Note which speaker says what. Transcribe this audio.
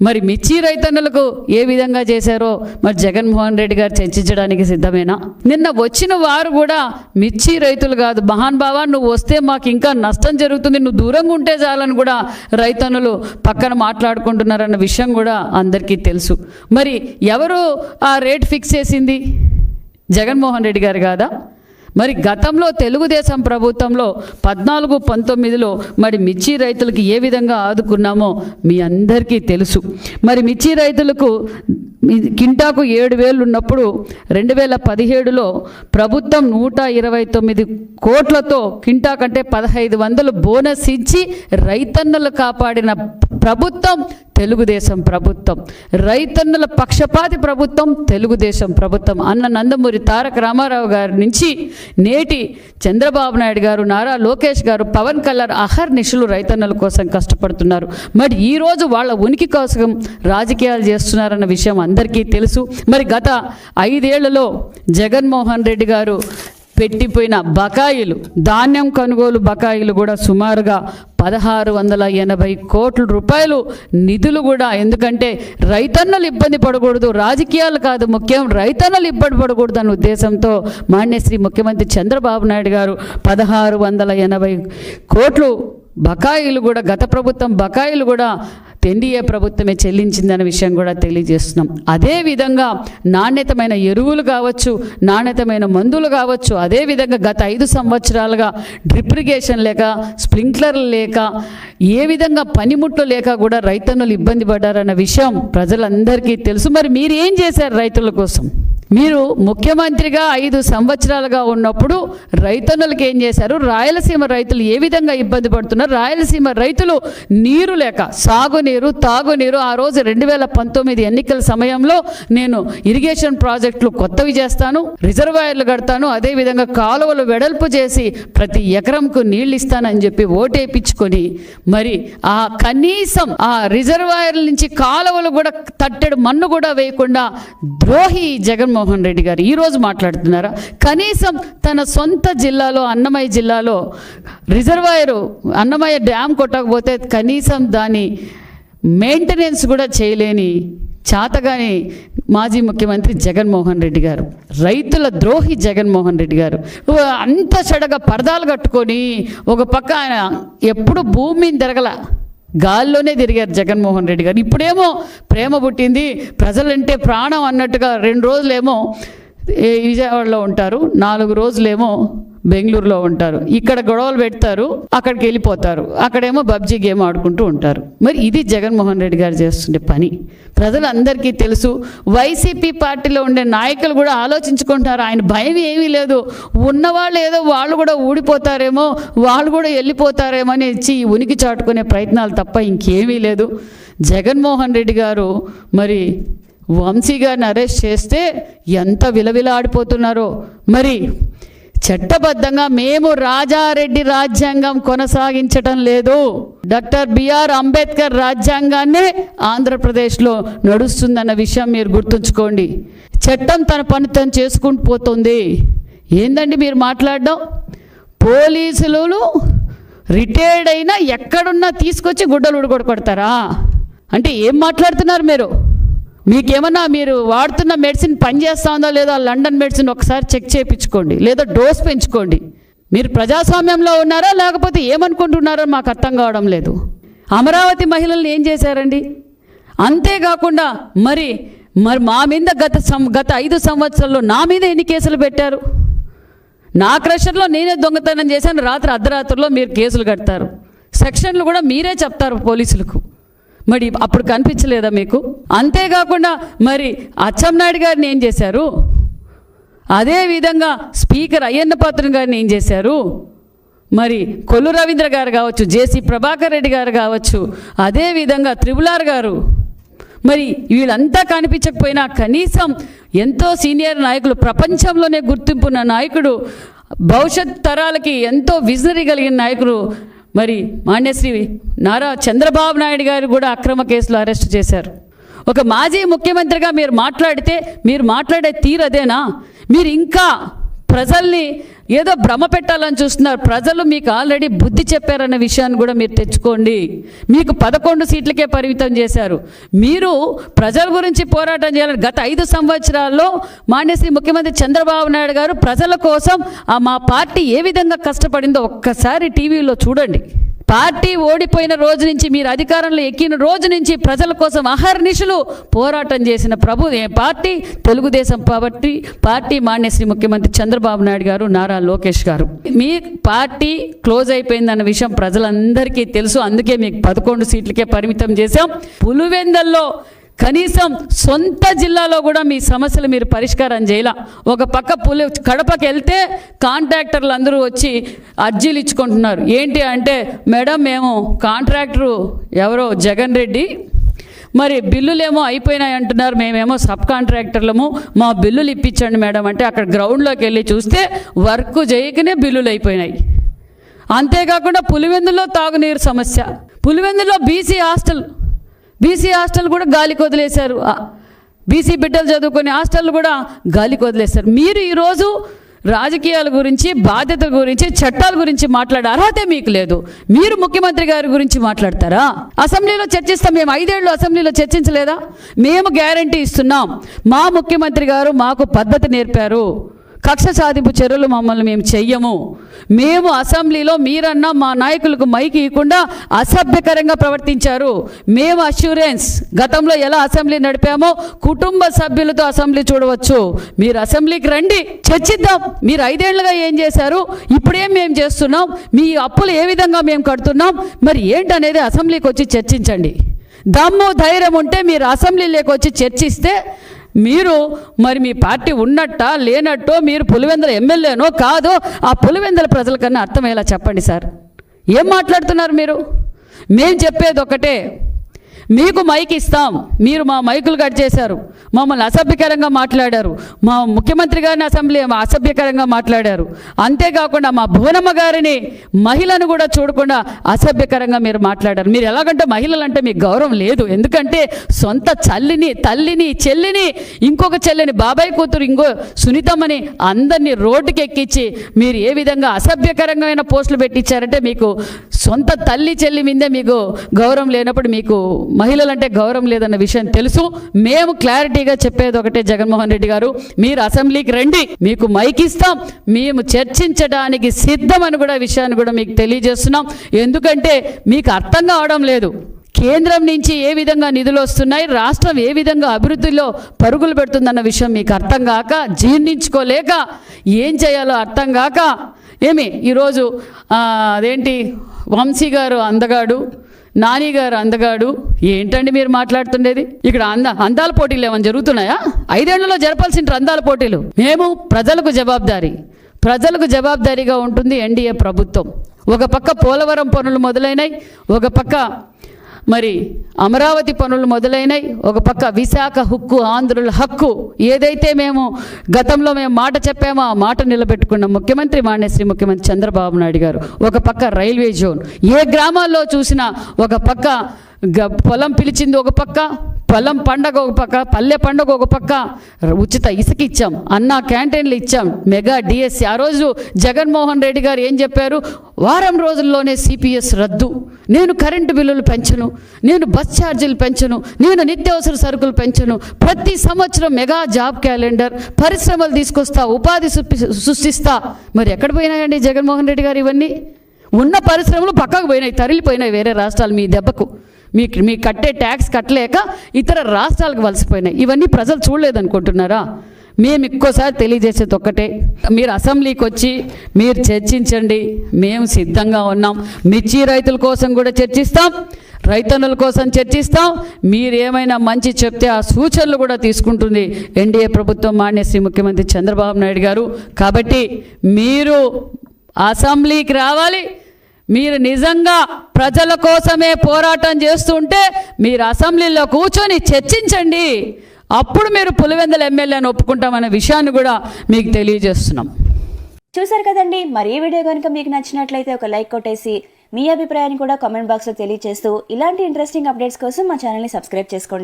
Speaker 1: మరి మిర్చి రైతన్నలకు ఏ విధంగా చేశారో మరి జగన్మోహన్ రెడ్డి గారు చర్చించడానికి సిద్ధమేనా? నిన్న వచ్చిన వారు కూడా మిర్చి రైతులు కాదు, మహాన్ బావా నువ్వు వస్తే మాకు ఇంకా నష్టం జరుగుతుంది, నువ్వు దూరంగా ఉంటే చాలని కూడా రైతన్నులు పక్కన మాట్లాడుకుంటున్నారన్న విషయం కూడా అందరికీ తెలుసు. మరి ఎవరు ఆ రేట్ ఫిక్స్ చేసింది? జగన్మోహన్ రెడ్డి గారు కాదా? మరి గతంలో తెలుగుదేశం ప్రభుత్వంలో 14-19లో మరి మిర్చి రైతులకు ఏ విధంగా ఆదుకున్నామో మీ అందరికీ తెలుసు. మరి మిర్చి రైతులకు కింటాకు 7,000 ఉన్నప్పుడు 2017లో ప్రభుత్వం 129 కోట్లతో కింటాకంటే 1,500 బోనస్ ఇచ్చి రైతన్నలు కాపాడిన ప్రభుత్వం తెలుగుదేశం ప్రభుత్వం. రైతన్నుల పక్షపాతి ప్రభుత్వం తెలుగుదేశం ప్రభుత్వం. అన్న నందమూరి తారక రామారావు గారి నుంచి నేటి చంద్రబాబు నాయుడు గారు, నారా లోకేష్ గారు, పవన్ కళ్యాణ్ అహర్నిశలు రైతన్నుల కోసం కష్టపడుతున్నారు. మరి ఈరోజు వాళ్ళ ఉనికి కోసం రాజకీయాలు చేస్తున్నారన్న విషయం అందరికీ తెలుసు. మరి గత 5 ఏళ్లలో జగన్మోహన్ రెడ్డి గారు పెట్టిపోయిన బకాయిలు, ధాన్యం కొనుగోలు బకాయిలు కూడా సుమారుగా 1,680 కోట్ల రూపాయలు నిధులు కూడా. ఎందుకంటే రైతన్నలు ఇబ్బంది పడకూడదు, రాజకీయాలు కాదు ముఖ్యం, రైతన్నలు ఇబ్బంది పడకూడదు అన్న ఉద్దేశంతో మాన్యశ్రీ ముఖ్యమంత్రి చంద్రబాబు నాయుడు గారు 1,680 కోట్లు బకాయిలు కూడా, గత ప్రభుత్వం బకాయిలు కూడా ఎన్డీఏ ప్రభుత్వమే చెల్లించిందనే విషయం కూడా తెలియజేస్తున్నాం. అదేవిధంగా నాణ్యతమైన ఎరువులు కావచ్చు, నాణ్యతమైన మందులు కావచ్చు, అదేవిధంగా గత 5 సంవత్సరాలుగా డ్రిప్ ఇరిగేషన్ లేక, స్ప్రింక్లర్లు లేక, ఏ విధంగా పనిముట్లు లేక కూడా రైతన్నులు ఇబ్బంది పడ్డారన్న విషయం ప్రజలందరికీ తెలుసు. మరి మీరు ఏం చేశారు రైతుల కోసం? మీరు ముఖ్యమంత్రిగా 5 సంవత్సరాలుగా ఉన్నప్పుడు రైతన్నులకు ఏం చేశారు? రాయలసీమ రైతులు ఏ విధంగా ఇబ్బంది పడుతున్నారు? రాయలసీమ రైతులు నీరు లేక, సాగునీరు, తాగునీరు, ఆ రోజు 2019 ఎన్నికల సమయంలో నేను ఇరిగేషన్ ప్రాజెక్టులు కొత్తవి చేస్తాను, రిజర్వాయర్లు కడతాను, అదేవిధంగా కాలువలు వెడల్పు చేసి ప్రతి ఎకరంకు నీళ్ళు ఇస్తానని చెప్పి ఓటేపించుకొని మరి ఆ కనీసం ఆ రిజర్వాయర్ల నుంచి కాలువలు కూడా తట్టెడు మన్ను కూడా వేయకుండా ద్రోహి జగన్మోహన్ రెడ్డి గారు ఈరోజు మాట్లాడుతున్నారా? కనీసం తన సొంత జిల్లాలో, అన్నమయ్య జిల్లాలో రిజర్వాయరు, అన్నమయ్య డ్యామ్ కొట్టకపోతే కనీసం దాని మెయింటెనెన్స్ కూడా చేయలేని చాతగాని మాజీ ముఖ్యమంత్రి జగన్మోహన్ రెడ్డి గారు, రైతుల ద్రోహి జగన్మోహన్ రెడ్డి గారు. అంత చెడగా పరదాలు కట్టుకొని ఒక పక్క ఆయన ఎప్పుడు భూమి తిరగల, గాల్లోనే తిరిగారు జగన్మోహన్ రెడ్డి గారు. ఇప్పుడేమో ప్రేమ పుట్టింది, ప్రజలంటే ప్రాణం అన్నట్టుగా 2 రోజులేమో విజయవాడలో ఉంటారు, 4 రోజులేమో బెంగళూరులో ఉంటారు. ఇక్కడ గొడవలు పెడతారు, అక్కడికి వెళ్ళిపోతారు, అక్కడేమో పబ్జీ గేమ్ ఆడుకుంటూ ఉంటారు. మరి ఇది జగన్మోహన్ రెడ్డి గారు చేస్తుండే పని ప్రజలందరికీ తెలుసు. వైసీపీ పార్టీలో ఉండే నాయకులు కూడా ఆలోచించుకుంటున్నారు. ఆయన భయం ఏమీ లేదు, ఉన్నవాళ్ళు ఏదో వాళ్ళు కూడా ఊడిపోతారేమో, వాళ్ళు కూడా వెళ్ళిపోతారేమో అని ఇచ్చి ఉనికి చాటుకునే ప్రయత్నాలు తప్ప ఇంకేమీ లేదు. జగన్మోహన్ రెడ్డి గారు మరి వంశీ గారిని అరెస్ట్ చేస్తే ఎంత విలవిలాడిపోతున్నారో. మరి చట్టబద్ధంగా మేము రాజారెడ్డి రాజ్యాంగం కొనసాగించటం లేదు, డాక్టర్ బిఆర్ అంబేద్కర్ రాజ్యాంగాన్నే ఆంధ్రప్రదేశ్లో నడుస్తుందన్న విషయం మీరు గుర్తుంచుకోండి. చట్టం తన పని తను చేసుకుంటూ పోతుంది. ఏందండి మీరు మాట్లాడడం? పోలీసులు రిటైర్డ్ అయినా ఎక్కడున్నా తీసుకొచ్చి గుడ్డలు ఉడగొడతారా? అంటే ఏం మాట్లాడుతున్నారు మీరు? మీకేమన్నా మీరు వాడుతున్న మెడిసిన్ పనిచేస్తూ ఉందో లేదో లండన్ మెడిసిన్ ఒకసారి చెక్ చేయించుకోండి, లేదా డోస్ పెంచుకోండి. మీరు ప్రజాస్వామ్యంలో ఉన్నారా లేకపోతే ఏమనుకుంటున్నారో మాకు అర్థం కావడం లేదు. అమరావతి మహిళలను ఏం చేశారండి? అంతేకాకుండా మరి మా మీద గత 5 సంవత్సరాల్లో నా మీద ఎన్ని కేసులు పెట్టారు? నా క్రషర్లో నేనే దొంగతనం చేశాను, రాత్రి అర్ధరాత్రిలో మీరు కేసులు కడతారు, సెక్షన్లు కూడా మీరే చెప్తారు పోలీసులకు. మరి అప్పుడు కనిపించలేదా మీకు? అంతేకాకుండా మరి అచ్చెన్నాయుడు గారిని ఏం చేశారు? అదేవిధంగా స్పీకర్ అయ్యన్న పాత్రుడు గారిని ఏం చేశారు? మరి కొల్లు రవీంద్ర గారు కావచ్చు, జేసీ ప్రభాకర్ రెడ్డి గారు కావచ్చు, అదేవిధంగా త్రిపులార్ గారు, మరి వీళ్ళంతా కనిపించకపోయినా కనీసం ఎంతో సీనియర్ నాయకులు, ప్రపంచంలోనే గుర్తింపున్న నాయకుడు, భవిష్యత్ తరాలకి ఎంతో విజనరీ కలిగిన నాయకుడు మరి మాన్యశ్రీ నారా చంద్రబాబు నాయుడు గారు కూడా అక్రమ కేసులో అరెస్ట్ చేశారు. ఒక మాజీ ముఖ్యమంత్రిగా మీరు మాట్లాడితే మీరు మాట్లాడే తీరు అదేనా? మీరు ఇంకా ప్రజల్ని ఏదో భ్రమ పెట్టాలని చూస్తున్నారు. ప్రజలు మీకు ఆల్రెడీ బుద్ధి చెప్పారన్న విషయాన్ని కూడా మీరు తెచ్చుకోండి. మీకు 11 సీట్లకే పరిమితం చేశారు. మీరు ప్రజల గురించి పోరాటం చేయాలని గత 5 సంవత్సరాల్లో మాన్యశ్రీ ముఖ్యమంత్రి చంద్రబాబు నాయుడు గారు ప్రజల కోసం మా పార్టీ ఏ విధంగా కష్టపడిందో ఒక్కసారి టీవీలో చూడండి. పార్టీ ఓడిపోయిన రోజు నుంచి, మీరు అధికారంలో ఎక్కిన రోజు నుంచి ప్రజల కోసం అహర్నిశలు పోరాటం చేసిన పార్టీ తెలుగుదేశం పార్టీ మాన్యశ్రీ ముఖ్యమంత్రి చంద్రబాబు నాయుడు గారు, నారా లోకేష్ గారు. మీ పార్టీ క్లోజ్ అయిపోయిందన్న విషయం ప్రజలందరికీ తెలుసు. అందుకే మీకు 11 సీట్లకే పరిమితం చేశాం. పులివెందల్లో కనీసం సొంత జిల్లాలో కూడా మీ సమస్యలు మీరు పరిష్కారం చేయాల. ఒక పక్క కడపకి వెళ్తే కాంట్రాక్టర్లు అందరూ వచ్చి అర్జీలు ఇచ్చుకుంటున్నారు. ఏంటి అంటే, మేడం మేము కాంట్రాక్టరు ఎవరో జగన్ రెడ్డి, మరి బిల్లులేమో అయిపోయినాయి అంటున్నారు, మేమేమో సబ్ కాంట్రాక్టర్లము, మా బిల్లులు ఇప్పించండి మేడం అంటే అక్కడ గ్రౌండ్లోకి వెళ్ళి చూస్తే వర్క్ చేయకనే బిల్లులు అయిపోయినాయి. అంతేకాకుండా పులివెందులో తాగునీరు సమస్య, పులివెందులో బీసీ హాస్టల్ కూడా గాలికి వదిలేశారు. బీసీ బిడ్డలు చదువుకునే హాస్టల్ కూడా గాలికి వదిలేశారు. మీరు ఈరోజు రాజకీయాల గురించి, బాధ్యతల గురించి, చట్టాల గురించి మాట్లాడే అర్హత మీకు లేదు. మీరు ముఖ్యమంత్రి గారి గురించి మాట్లాడతారా? అసెంబ్లీలో చర్చిస్తాం. మేము 5 ఏళ్ళు అసెంబ్లీలో చర్చించలేదా? మేము గ్యారంటీ ఇస్తున్నాం. మా ముఖ్యమంత్రి గారు మాకు పద్ధతి నేర్పారు. కక్ష సాధింపు చర్యలు మమ్మల్ని మేము చెయ్యము. మేము అసెంబ్లీలో మీరన్నా మా నాయకులకు మైకి ఇవ్వకుండా అసభ్యకరంగా ప్రవర్తించారు. మేము అష్యూరెన్స్ గతంలో ఎలా అసెంబ్లీ నడిపామో కుటుంబ సభ్యులతో అసెంబ్లీ చూడవచ్చు. మీరు అసెంబ్లీకి రండి, చర్చిద్దాం. మీరు 5 ఏళ్లుగా ఏం చేశారు, ఇప్పుడేం మేము చేస్తున్నాం, మీ అప్పులు ఏ విధంగా మేము కడుతున్నాం, మరి ఏంటనేది అసెంబ్లీకి వచ్చి చర్చించండి. దమ్ము ధైర్యం ఉంటే మీరు అసెంబ్లీలోకి వచ్చి చర్చిస్తే, మీరు మరి మీ పార్టీ ఉన్నట్టా లేనట్టో, మీరు పులివెందుల ఎమ్మెల్యేనో కాదో ఆ పులివెందుల ప్రజలకన్నా అర్థమయ్యేలా చెప్పండి సార్. ఏం మాట్లాడుతున్నారు మీరు? మేము చెప్పేది ఒకటే, మీకు మైక్ ఇస్తాం, మీరు మా మైకులు కట్ చేశారు, మమ్మల్ని అసభ్యకరంగా మాట్లాడారు, మా ముఖ్యమంత్రి గారిని అసెంబ్లీ అసభ్యకరంగా మాట్లాడారు. అంతేకాకుండా మా భువనమ్మ గారిని, మహిళను కూడా చూడకుండా అసభ్యకరంగా మీరు మాట్లాడారు. మీరు ఎలాగంటే మహిళలంటే మీకు గౌరవం లేదు. ఎందుకంటే సొంత తల్లిని చెల్లిని, ఇంకొక చెల్లిని, బాబాయ్ కూతురు ఇంకో సునీతమ్మని అందరినీ రోడ్డుకి ఎక్కించి మీరు ఏ విధంగా అసభ్యకరమైన పోస్టులు పెట్టించారంటే, మీకు సొంత తల్లి చెల్లి మీదే మీకు గౌరవం లేనప్పుడు మీకు మహిళలంటే గౌరవం లేదన్న విషయం తెలుసు. మేము క్లారిటీగా చెప్పేది ఒకటే, జగన్మోహన్ రెడ్డి గారు మీరు అసెంబ్లీకి రండి, మీకు మైక్ ఇస్తాం, మేము చర్చించడానికి సిద్ధమని కూడా విషయాన్ని కూడా మీకు తెలియజేస్తున్నాం. ఎందుకంటే మీకు అర్థం కావడం లేదు. కేంద్రం నుంచి ఏ విధంగా నిధులు వస్తున్నాయి, రాష్ట్రం ఏ విధంగా అభివృద్ధిలో పరుగులు పెడుతుందన్న విషయం మీకు అర్థం కాక, జీర్ణించుకోలేక, ఏం చేయాలో అర్థం కాక, ఈరోజు అదేంటి వంశీ గారు అందగాడు, నాని గారు అందగాడు, ఏంటండి మీరు మాట్లాడుతుండేది? ఇక్కడ అందాల పోటీలు ఏమైనా జరుగుతున్నాయా? 5 ఏళ్లలో జరపాల్సిన అందాల పోటీలు. మేము ప్రజలకు జవాబుదారీగా ఉంటుంది ఎన్డీఏ ప్రభుత్వం. ఒక పక్క పోలవరం పనులు మొదలైనాయి, ఒక పక్క మరి అమరావతి పనులు మొదలైనాయి, ఒక పక్క విశాఖ హక్కు, ఆంధ్రుల హక్కు, ఏదైతే మేము గతంలో మాట చెప్పామో ఆ మాట నిలబెట్టుకున్న ముఖ్యమంత్రి మాన్యశ్రీ ముఖ్యమంత్రి చంద్రబాబు నాయుడు గారు. ఒక పక్క రైల్వే జోన్, ఏ గ్రామాల్లో చూసినా ఒక పక్క పొలం పిలిచింది, ఒక పక్క పొలం పండగ, ఒక పక్క పల్లె పండగ, ఒక పక్క ఉచిత ఇసుక ఇచ్చాం, అన్నా క్యాంటీన్లు ఇచ్చాం, మెగా డిఎస్సి. ఆ రోజు జగన్మోహన్ రెడ్డి గారు ఏం చెప్పారు? వారం రోజుల్లోనే సిపిఎస్ రద్దు, నేను కరెంటు బిల్లులు పెంచను, నేను బస్ ఛార్జీలు పెంచను, నేను నిత్యావసర సరుకులు పెంచను, ప్రతి సంవత్సరం మెగా జాబ్ క్యాలెండర్, పరిశ్రమలు తీసుకొస్తా, ఉపాధి సృష్టిస్తా. మరి ఎక్కడ పోయినాయండి జగన్మోహన్ రెడ్డి గారు? ఇవన్నీ ఉన్న పరిశ్రమలు పక్కకు పోయినాయి, తరలిపోయినాయి వేరే రాష్ట్రాలు. మీ దెబ్బకు మీ కట్టే ట్యాక్స్ కట్టలేక ఇతర రాష్ట్రాలకు వలసిపోయినాయి. ఇవన్నీ ప్రజలు చూడలేదనుకుంటున్నారా? మేము ఇంకోసారి తెలియజేసేది ఒక్కటే, మీరు అసెంబ్లీకి వచ్చి మీరు చర్చించండి, మేము సిద్ధంగా ఉన్నాం. మిర్చి రైతుల కోసం కూడా చర్చిస్తాం, రైతన్నుల కోసం చర్చిస్తాం. మీరు ఏమైనా మంచి చెప్తే ఆ సూచనలు కూడా తీసుకుంటుంది ఎన్డీఏ ప్రభుత్వం, మాన్యశ్రీ ముఖ్యమంత్రి చంద్రబాబు నాయుడు గారు. కాబట్టి మీరు అసెంబ్లీకి రావాలి. మీరు నిజంగా ప్రజల కోసమే పోరాటం చేస్తుంటే మీరు అసెంబ్లీలో కూర్చొని చర్చించండి. అప్పుడు మీరు పులివెందుల ఎమ్మెల్యేని ఒప్పుకుంటామనే విషయాన్ని కూడా మీకు తెలియజేస్తున్నాం.
Speaker 2: చూసారు కదండి. మరి ఈ వీడియో కనుక మీకు నచ్చినట్లయితే ఒక లైక్ కొట్టేసి మీ అభిప్రాయాన్ని కూడా కామెంట్ బాక్స్లో తెలియజేస్తూ ఇలాంటి ఇంట్రెస్టింగ్ అప్డేట్స్ కోసం మా ఛానల్ని సబ్స్క్రైబ్ చేసుకోండి.